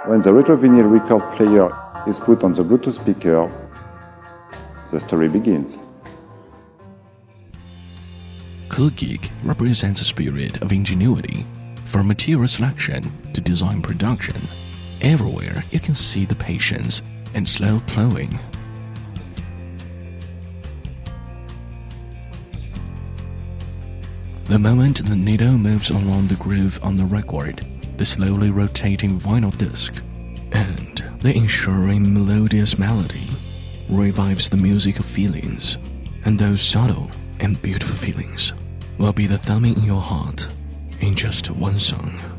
When the retro vinyl record player is put on the Bluetooth speaker, the story begins. Cool Geek represents a spirit of ingenuity, from material selection to design production. Everywhere you can see the patience and slow plowing. The moment the needle moves along the groove on the record, the slowly rotating vinyl disc, and the ensuring melodious melody revives the music of feelings, and those subtle and beautiful feelings will be the thumbing in your heart in just one song.